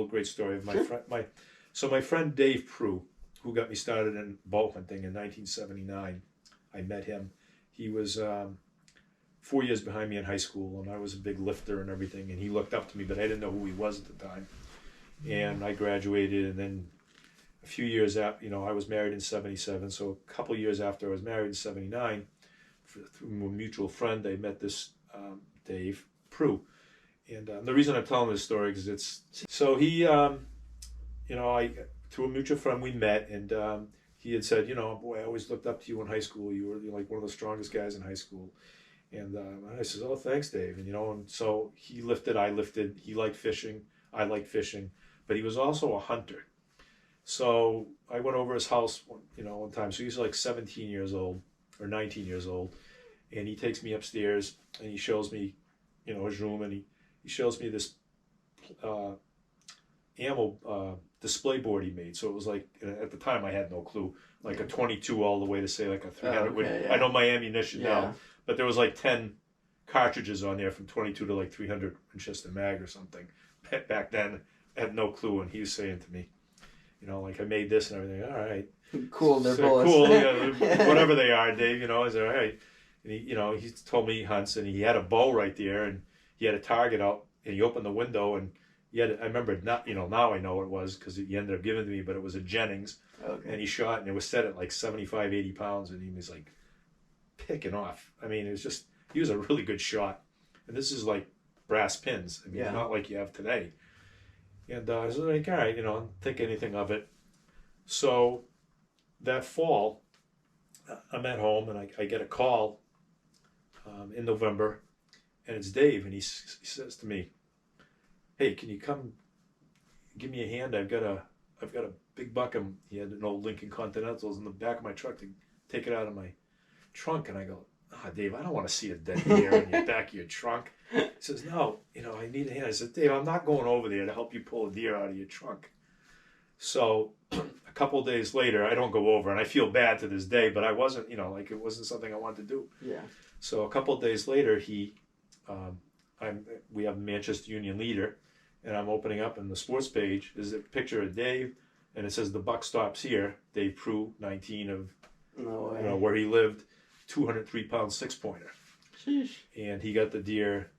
great story of my Sure. friend. My friend Dave Prue, who got me started in bow hunting in 1979. I met him. He was 4 years behind me in high school, and I was a big lifter and everything. And he looked up to me, but I didn't know who he was at the time. And I graduated, and then a few years after, I was married in '77. So a couple years after I was married in '79, through a mutual friend, I met this Dave Prue. And the reason I'm telling this story is he, I through a mutual friend we met, and he had said, boy, I always looked up to you in high school. You were like one of the strongest guys in high school. And I said, oh, thanks, Dave. And so he lifted, I lifted. He liked fishing, I liked fishing, but he was also a hunter. So I went over his house, one time. So he's like 17 years old or 19 years old, and he takes me upstairs and he shows me, his room, and he shows me this ammo display board he made. So it was like, at the time I had no clue, like a 22 all the way to say like a 300. Okay, yeah. I know my ammunition Yeah. now, but there was like 10 cartridges on there from 22 to like 300 Winchester mag or something. Back then, I had no clue, and he was saying to me, like, I made this and everything. All right. Cool, they're So, bullets. cool, yeah, whatever they are, Dave, I said, all right. And he told me he hunts, and he had a bow right there, and he had a target out, and he opened the window, and I remember, not, now I know what it was, because he ended up giving it to me, but it was a Jennings. Okay. And he shot, and it was set at like 75, 80 pounds, and he was like picking off. I mean, it was just, he was a really good shot. And this is like brass pins. I mean, Yeah. not like you have today. And I was like, all right, don't think anything of it. So that fall, I'm at home, and I get a call in November, and it's Dave, and he says to me, hey, can you come give me a hand? I've got a big buck. He had an old Lincoln Continentals in the back of my truck to take it out of my trunk. And I go, Dave, I don't want to see a dead deer in the back of your trunk. He says, no, I need a hand. I said, Dave, I'm not going over there to help you pull a deer out of your trunk. So a couple of days later, I don't go over, and I feel bad to this day, but I wasn't, like it wasn't something I wanted to do. Yeah. So a couple of days later, we have Manchester Union Leader, and I'm opening up, and the sports page is a picture of Dave, and it says the buck stops here. Dave Prue, 19 of, No way. where he lived, 203-pound 6-pointer. Sheesh. And he got the deer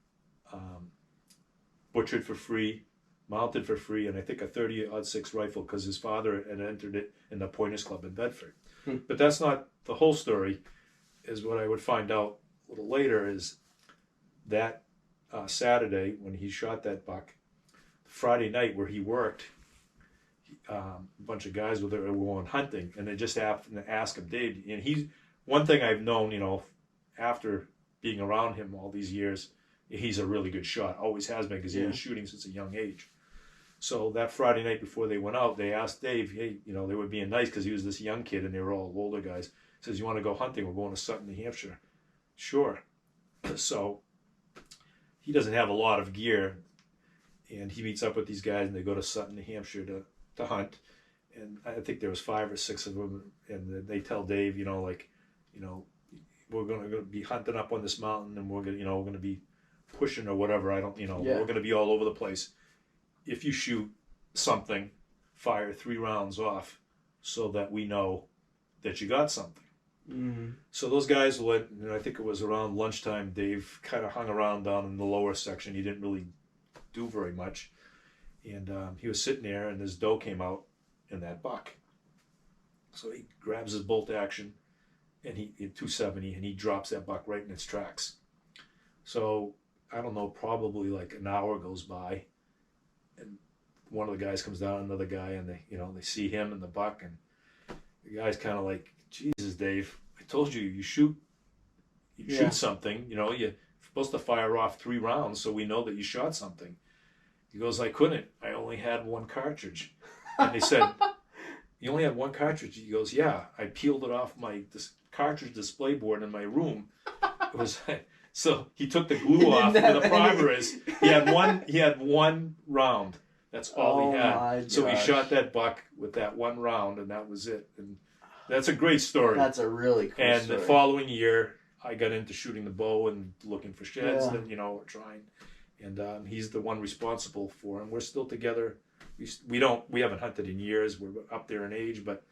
butchered for free, mounted for free, and I think a 30-06 rifle, because his father had entered it in the Pointers Club in Bedford. But that's not the whole story. Is what I would find out a little later is that Saturday when he shot that buck, Friday night where he worked, a bunch of guys were going hunting, and they just happened to ask him, Dave, and he's one thing I've known, after being around him all these years, he's a really good shot, always has been, because he was shooting since a young age. So that Friday night before they went out, they asked Dave, hey, they were being nice because he was this young kid and they were all older guys. He says, you want to go hunting? We're going to Sutton, New Hampshire. Sure. So he doesn't have a lot of gear, and he meets up with these guys, and they go to Sutton, New Hampshire to hunt. And I think there was 5 or 6 of them, and they tell Dave, we're going to be hunting up on this mountain, and we're going to be pushing or whatever. We're going to be all over the place. If you shoot something, fire 3 rounds off so that we know that you got something. Mm-hmm. So those guys went, and I think it was around lunchtime, Dave kind of hung around down in the lower section. He didn't really do very much. And he was sitting there, and his doe came out in that buck. So he grabs his bolt action, and he 270, and he drops that buck right in its tracks. So I don't know, probably like an hour goes by, and one of the guys comes down, another guy, and they see him and the buck, and the guy's kind of like, Jesus, Dave, I told you, you shoot something, you're supposed to fire off 3 rounds so we know that you shot something. He goes, I couldn't. I only had 1 cartridge. And they said, you only had 1 cartridge? He goes, yeah. I peeled it off my cartridge display board in my room. It was so he took the glue off where the primer is. He had one round. That's all he had. So he shot that buck with that 1 round, and that was it. And that's a great story. That's a really cool story. The following year, I got into shooting the bow and looking for sheds that, we're trying. And he's the one responsible for him. We're still together we haven't hunted in years. We're up there in age, but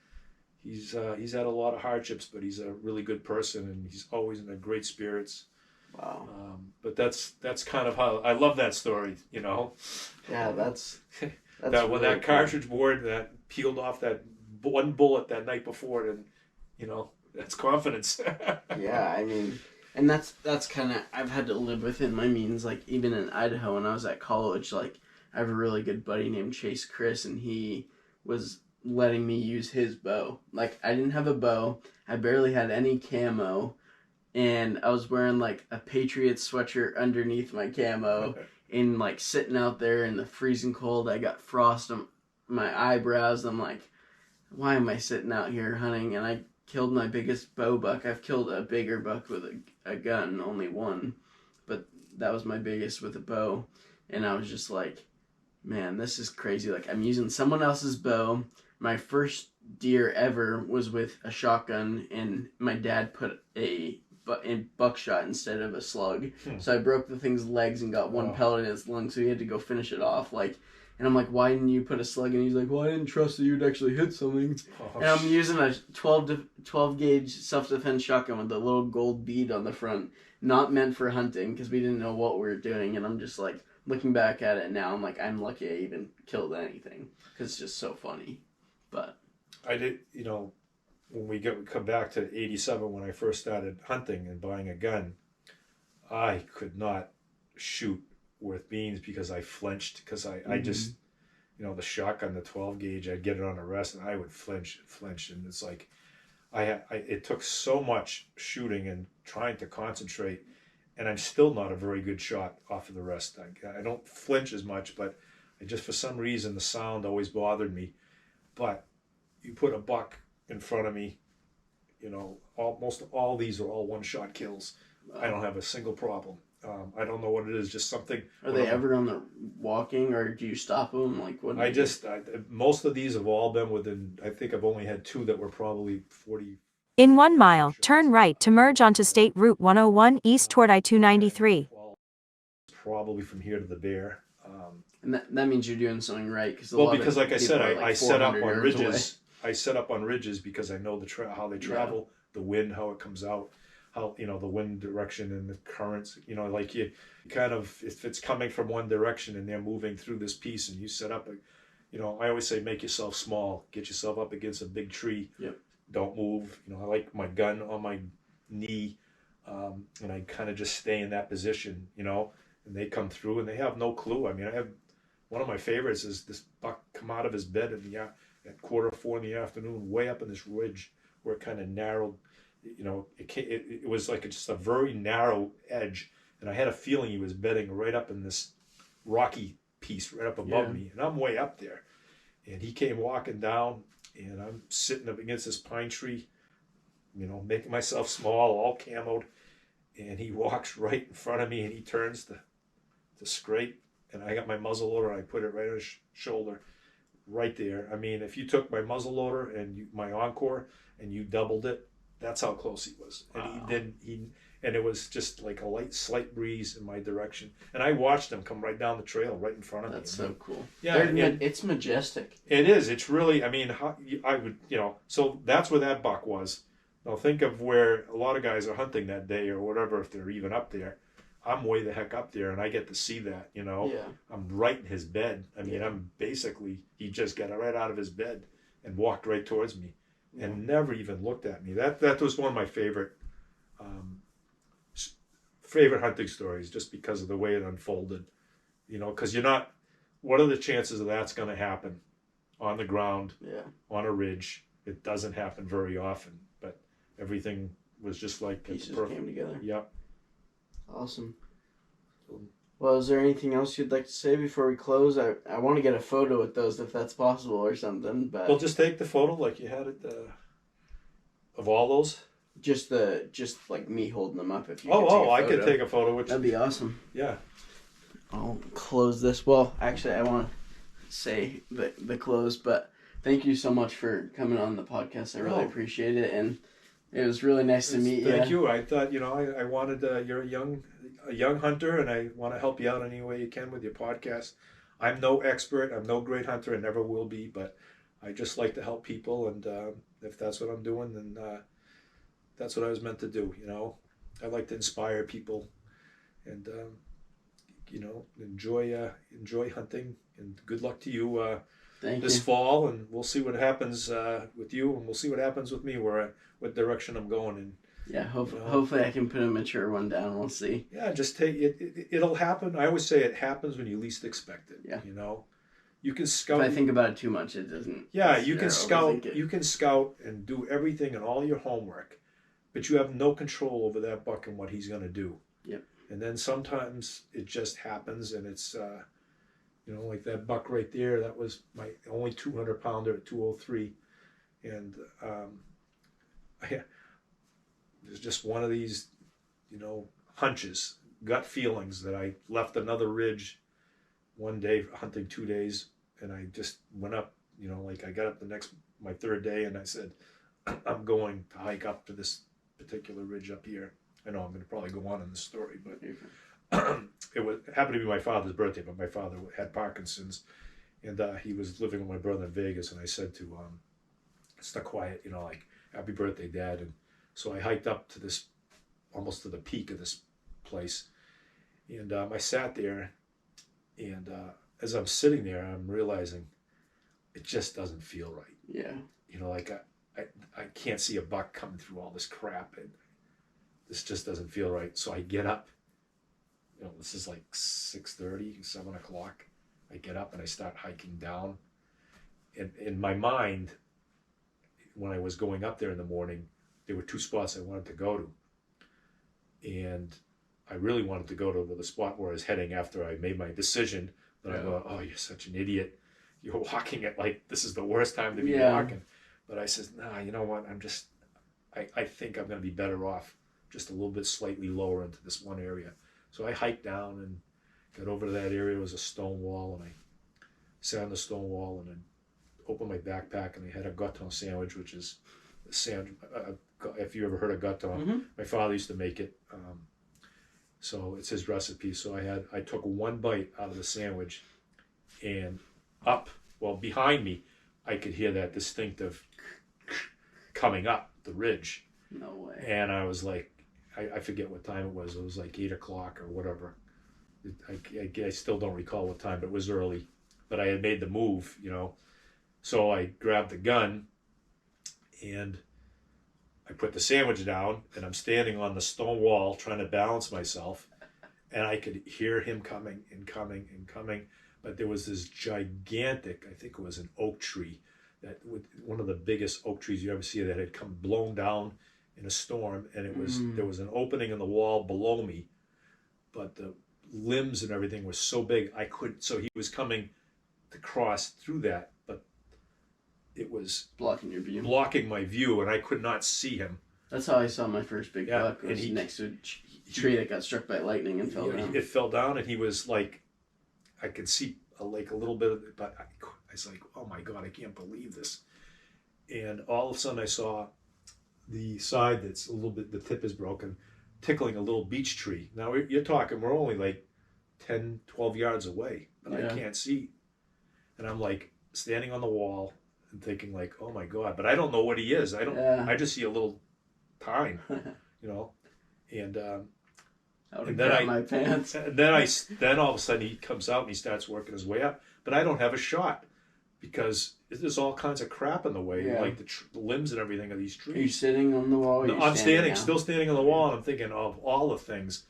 he's had a lot of hardships, but he's a really good person, and he's always in great spirits. Wow. But that's kind of how I love that story, you know. Yeah, that's that really when that cool. cartridge board that peeled off that one bullet that night before, and you know, that's confidence. Yeah, I mean, and that's kind of I've had to live within my means. Like even in Idaho, when I was at college, like I have a really good buddy named Chase Chris, and he was letting me use his bow. Like I didn't have a bow, I barely had any camo, and I was wearing like a Patriots sweatshirt underneath my camo, and like sitting out there in the freezing cold. I got frost on my eyebrows. I'm like, why am I sitting out here hunting? And I killed my biggest bow buck. I've killed a bigger buck with a gun, only one, but that was my biggest with a bow. And I was just like, man, this is crazy. Like I'm using someone else's bow. My first deer ever was with a shotgun, and my dad put in buckshot instead of a slug. So I broke the thing's legs and got one pellet in its lung, so he had to go finish it off. Like, and I'm like, why didn't you put a slug? And he's like, well, I didn't trust that you'd actually hit something. And I'm using a 12 gauge self-defense shotgun with a little gold bead on the front, not meant for hunting because we didn't know what we were doing. And I'm just like, looking back at it now, I'm like, I'm lucky I even killed anything because it's just so funny. But I did, you know, when we come back to 87, when I first started hunting and buying a gun, I could not shoot with beans because I flinched, because I just, you know, the shotgun, the 12 gauge, I'd get it on a rest and I would flinch, and it's like, it took so much shooting and trying to concentrate, and I'm still not a very good shot off of the rest. I don't flinch as much, but I just, for some reason, the sound always bothered me. But you put a buck in front of me, you know, almost all these are all one-shot kills. I don't have a single problem. I don't know what it is, just something. Are they ever on the walking, or do you stop them? Like what? Most of these have all been within, I think I've only had two that were probably 40. In 1 mile, turn right to merge onto State Route 101 east toward I-293. Probably from here to the Bear. And that means you're doing something right. Because like I said, I set up on ridges. I set up on ridges because I know how they travel, the wind, how it comes out, how, you know, the wind direction and the currents, you know, like you kind of, if it's coming from one direction and they're moving through this piece and you set up, you know, I always say make yourself small, get yourself up against a big tree. Yep. Don't move. You know, I like my gun on my knee, and I kind of just stay in that position, you know, and they come through and they have no clue. I mean, I have one of my favorites is this buck come out of his bed at 3:45 in the afternoon, way up in this ridge where it kind of narrowed, you know, it was like just a very narrow edge, and I had a feeling he was bedding right up in this rocky piece right up above me, and I'm way up there, and he came walking down, and I'm sitting up against this pine tree, you know, making myself small, all camoed, and he walks right in front of me, and he turns to scrape, and I got my muzzle loader, and I put it right on his shoulder, right there. I mean, if you took my muzzle loader and my Encore and you doubled it, that's how close he was. Wow. And and it was just like a slight breeze in my direction, and I watched him come right down the trail, right in front of me. That's so cool. Yeah, it's majestic. It is. It's really. I mean, I would, you know. So that's where that buck was. Now think of where a lot of guys are hunting that day or whatever, if they're even up there. I'm way the heck up there, and I get to see that, you know. Yeah. I'm right in his bed. I mean, I'm basically, he just got right out of his bed and walked right towards me and never even looked at me. That was one of my favorite hunting stories, just because of the way it unfolded, you know, because what are the chances of that's going to happen on the ground, on a ridge? It doesn't happen very often, but everything was just like pieces came together. Yep. Awesome. Well, is there anything else you'd like to say before we close? I want to get a photo with those if that's possible or something. But well, just take the photo like you had it of all those. Just like me holding them up. If you I could take a photo. That'd be awesome. Yeah. I'll close this. Well, actually, I want to say the close, but thank you so much for coming on the podcast. I really appreciate it, and it was really nice to meet you. Thank you. I thought, you know, I wanted, you're a young hunter, and I want to help you out any way you can with your podcast. I'm no expert. I'm no great hunter. I never will be. But I just like to help people, and if that's what I'm doing, then that's what I was meant to do. I like to inspire people, and enjoy hunting. And good luck to you this fall, and we'll see what happens with you, and we'll see what happens with me, what direction I'm going in. Yeah, hopefully I can put a mature one down. We'll see. Yeah, just take it. It'll happen. I always say it happens when you least expect it. Yeah. You can scout. If I think about it too much, it doesn't. Yeah, you can scout. You can scout and do everything and all your homework, but you have no control over that buck and what he's going to do. Yep. And then sometimes it just happens, and it's like that buck right there. That was my only 200-pounder at 203, and it was just one of these, hunches, gut feelings that I left another ridge one day hunting 2 days, and I just went up, I got up my third day, and I said, I'm going to hike up to this particular ridge up here. I know I'm going to probably go on in the story, but it happened to be my father's birthday, but my father had Parkinson's, and he was living with my brother in Vegas, and I said to stuck quiet, happy birthday, Dad. And so I hiked up to this, almost to the peak of this place, and I sat there, and as I'm sitting there, I'm realizing it just doesn't feel right. Yeah. I can't see a buck coming through all this crap, and this just doesn't feel right. So I get up. This is like 6:30, 7 o'clock. I get up and I start hiking down. And in my mind, when I was going up there in the morning, there were two spots I wanted to go to. And I really wanted to go to the spot where I was heading after I made my decision. But I go, oh, you're such an idiot. You're walking at this is the worst time to be walking. But I said, nah, you know what? I think I'm going to be better off just a little bit slightly lower into this one area. So I hiked down and got over to that area. It was a stone wall, and I sat on the stone wall, and I opened my backpack, and I had a gâteau sandwich, which is a sandwich. If you ever heard of gâteau, my father used to make it. So it's his recipe. So I took one bite out of the sandwich, and behind me, I could hear that distinctive coming up the ridge. No way. And I was like, I forget what time it was. It was like 8 o'clock or whatever. I still don't recall what time, but it was early. But I had made the move, So I grabbed the gun, and I put the sandwich down, and I'm standing on the stone wall trying to balance myself, and I could hear him coming and coming and coming. But there was this gigantic, I think it was an oak tree, one of the biggest oak trees you ever see, that had come blown down in a storm, and there was an opening in the wall below me, but the limbs and everything was so big so he was coming to cross through that, but it was blocking your view, blocking my view, and I could not see him. That's how I saw my first big buck. It was next to a tree that got struck by lightning and fell down. It fell down, and he was like, I could see a little bit of it, but I was like, oh my God, I can't believe this. And all of a sudden I saw the side that's a little bit, the tip is broken, tickling a little beech tree. Now you're talking, we're only like 10, 12 yards away, but I can't see. And I'm like standing on the wall and thinking like, oh my God, but I don't know what he is. I just see a little tine, and then my pants. And then all of a sudden he comes out and he starts working his way up, but I don't have a shot because there's all kinds of crap in the way, like the limbs and everything of these trees. Are you sitting on the wall? No, I'm still standing on the wall, and I'm thinking of all the things.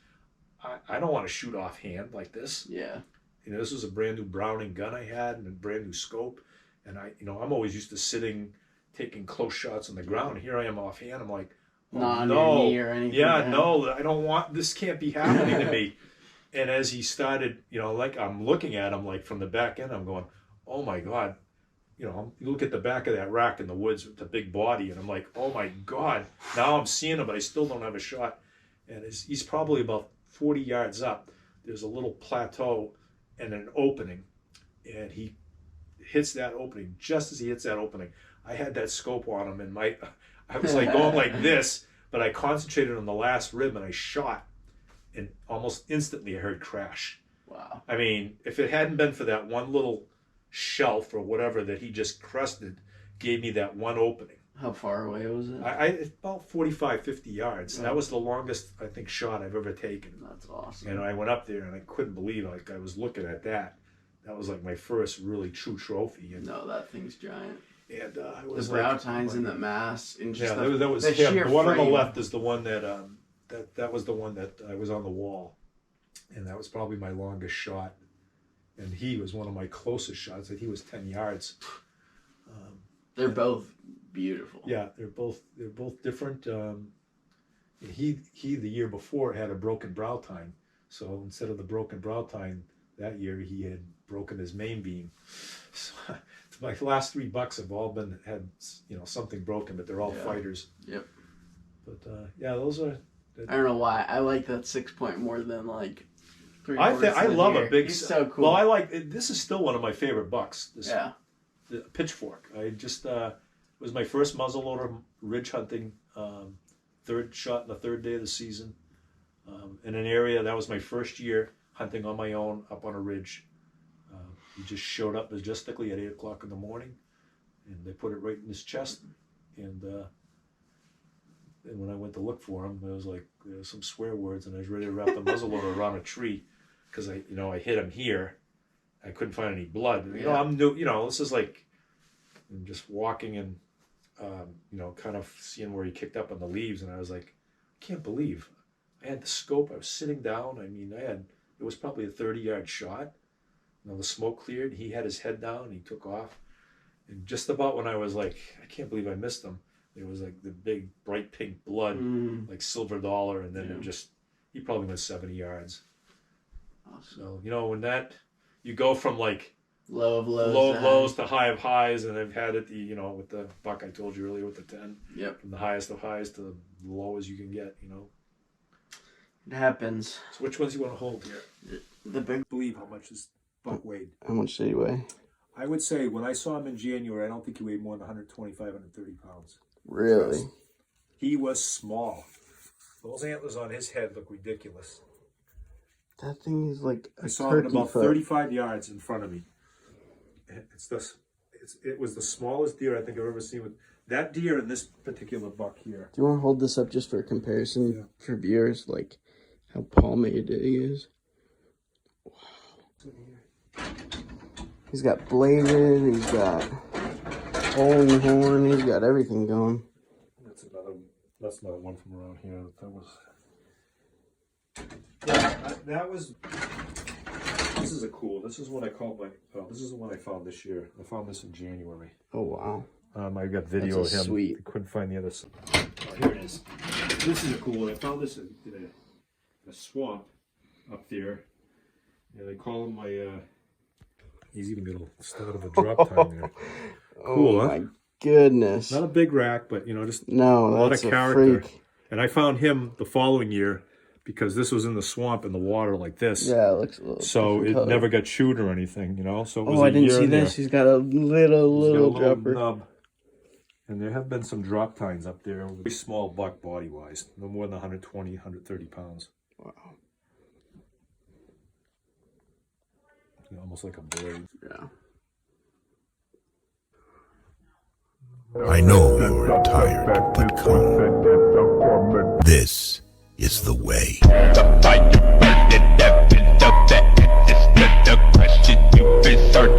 I don't want to shoot offhand like this. Yeah. This was a brand new Browning gun I had and a brand new scope, and I'm always used to taking close shots on the ground. Here I am offhand. I'm like, oh, not no, on your knee or anything. Yeah, no, I don't want. This can't be happening to me. And as he started, I'm looking at him like from the back end, I'm going, oh my God. You look at the back of that rack in the woods with the big body, and I'm like, oh my God. Now I'm seeing him, but I still don't have a shot. And he's probably about 40 yards up. There's a little plateau and an opening, and he hits that opening. Just as he hits that opening, I had that scope on him, and I was like going like this, but I concentrated on the last rib, and I shot, and almost instantly I heard crash. Wow. I mean, if it hadn't been for that one little shelf or whatever that he just crested, gave me that one opening. How far away was it? About 45, 50 yards. Yeah. That was the longest, I think, shot I've ever taken. That's awesome. And I went up there and I couldn't believe, like, I was looking at that. That was like my first really true trophy. And, No, that thing's giant. and I The was brow like, tines and the mass. And just yeah, the, that was the him. sheer The one on frame. the left is the one that was the one that I was on the wall. And that was probably my longest shot. And he was one of my closest shots. He was 10 yards. They're both beautiful. Yeah, they're both different. And he the year before had a broken brow tine. So instead of the broken brow tine that year, he had broken his main beam. So my last 3 bucks have all had something broken, but they're all fighters. Yep. But yeah, those are. I don't know why I like that 6-point more than like. I love a big. He's so cool. Well, I like this is still one of my favorite bucks. Yeah. The pitchfork. I just it was my first muzzleloader ridge hunting. Third shot in the third day of the season. In an area that was my first year hunting on my own up on a ridge. He just showed up majestically at 8 o'clock in the morning, and they put it right in his chest. And when I went to look for him, there was some swear words, and I was ready to wrap the muzzleloader around a tree because I hit him here. I couldn't find any blood. I'm new. This is like I'm just walking and kind of seeing where he kicked up on the leaves, and I was like, I can't believe I had the scope. I was sitting down. I mean, it was probably a 30-yard shot. The smoke cleared. He had his head down. He took off, and just about when I was like, I can't believe I missed him. There was like the big bright pink blood, like silver dollar, and then he probably went 70 yards. Awesome. So when you go from like low of lows to high of highs, and I've had it with the buck I told you earlier with the 10. Yep. From the highest of highs to the low as you can get. It happens. So which ones you want to hold here? The big. Believe how much this buck weighed. How much did he weigh? I would say when I saw him in January, I don't think he weighed more than 125, 130 pounds. Really? He was small. Those antlers on his head look ridiculous. That thing is like I saw him about 35 yards in front of me. It was the smallest deer I think I've ever seen. With that deer and this particular buck here. Do you want to hold this up just for a comparison for viewers, like how palmated he is? Wow. He's got bladed, he's got holding horn, he's got everything going. That's another one from around here. This is this is what I called this is the one I found this year. I found this in January. Oh, wow. I got video of him. Sweet. I couldn't find the other side. Oh, here it is. This is a cool one. I found this in a swamp up there. Yeah, they call him my, he's even got a start of a drop time there. Cool, oh, my goodness. Not a big rack, but, just a lot of character. Freak. And I found him the following year because this was in the swamp in the water like this. Yeah, it looks a little so it color. never got chewed or anything, So it was I didn't see this. He's got a little dropper. Nub. And there have been some drop tines up there. Very small buck body-wise. No more than 120, 130 pounds. Wow. Almost like a blade. Yeah. I know you're tired, but come. This is the way. The question you've been searching